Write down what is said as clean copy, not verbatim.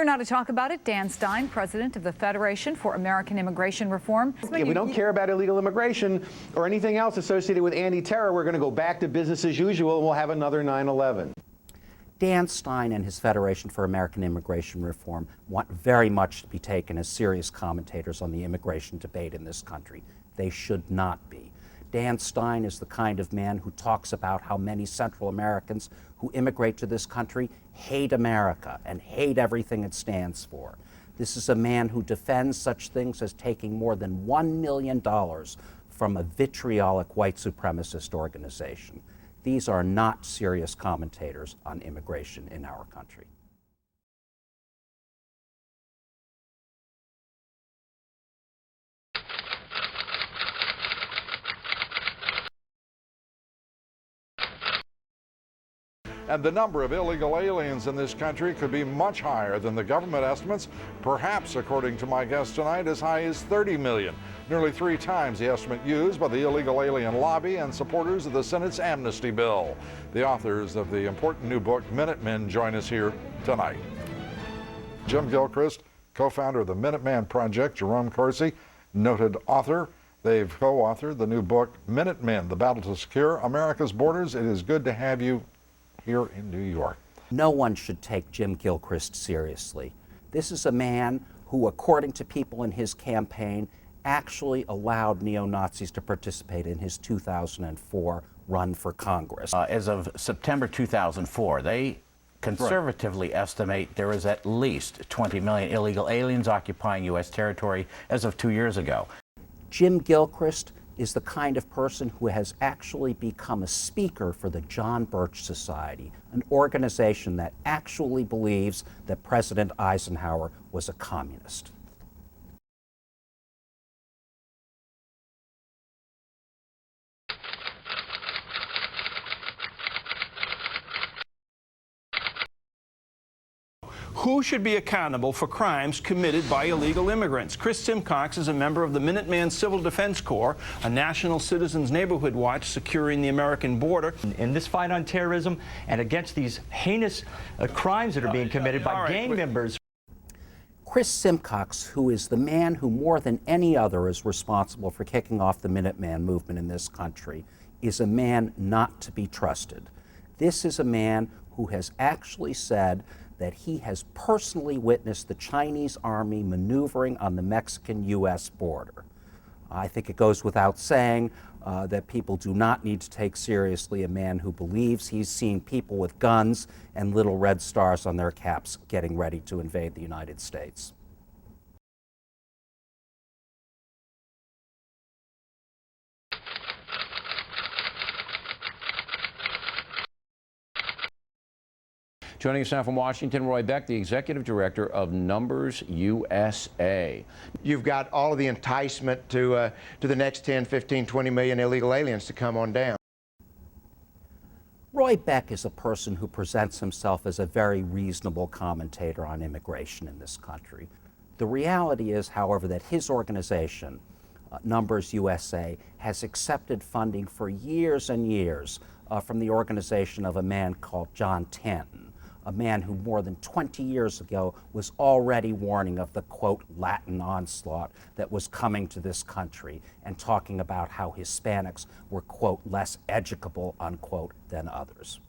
Here now to talk about it, Dan Stein, president of the Federation for American Immigration Reform. If we don't care about illegal immigration or anything else associated with anti-terror, we're going to go back to business as usual and we'll have another 9/11. Dan Stein and his Federation for American Immigration Reform want very much to be taken as serious commentators on the immigration debate in this country. They should not be. Dan Stein is the kind of man who talks about how many Central Americans who immigrate to this country hate America and hate everything it stands for. This is a man who defends such things as taking more than $1 million from a vitriolic white supremacist organization. These are not serious commentators on immigration in our country. And the number of illegal aliens in this country could be much higher than the government estimates, perhaps, according to my guest tonight, as high as 30 million, nearly 3 times the estimate used by the illegal alien lobby and supporters of the Senate's amnesty bill. The authors of the important new book, Minutemen, join us here tonight. Jim Gilchrist, co-founder of the Minuteman Project, Jerome Corsi, noted author. They've co-authored the new book, Minutemen, The Battle to Secure America's Borders. It is good to have you here in New York. No one should take Jim Gilchrist seriously. This is a man who, according to people in his campaign, actually allowed neo-Nazis to participate in his 2004 run for Congress. As of September 2004, they conservatively estimate there is at least 20 million illegal aliens occupying U.S. territory as of 2 years ago. Jim Gilchrist is the kind of person who has actually become a speaker for the John Birch Society, an organization that actually believes that President Eisenhower was a communist. Who should be accountable for crimes committed by illegal immigrants? Chris Simcox is a member of the Minuteman Civil Defense Corps, a national citizens neighborhood watch securing the American border. In this fight on terrorism and against these heinous crimes that are being committed by gang members. Chris Simcox, who is the man who more than any other is responsible for kicking off the Minuteman movement in this country, is a man not to be trusted. This is a man who has actually said that he has personally witnessed the Chinese army maneuvering on the Mexican-U.S. border. I think it goes without saying that people do not need to take seriously a man who believes he's seen people with guns and little red stars on their caps getting ready to invade the United States. Joining us now from Washington, Roy Beck, the executive director of Numbers USA. You've got all of the enticement to the next 10, 15, 20 million illegal aliens to come on down. Roy Beck is a person who presents himself as a very reasonable commentator on immigration in this country. The reality is, however, that his organization, Numbers USA, has accepted funding for years and years from the organization of a man called John Tanton, a man who more than 20 years ago was already warning of the, quote, Latin onslaught that was coming to this country and talking about how Hispanics were, quote, less educable, unquote, than others.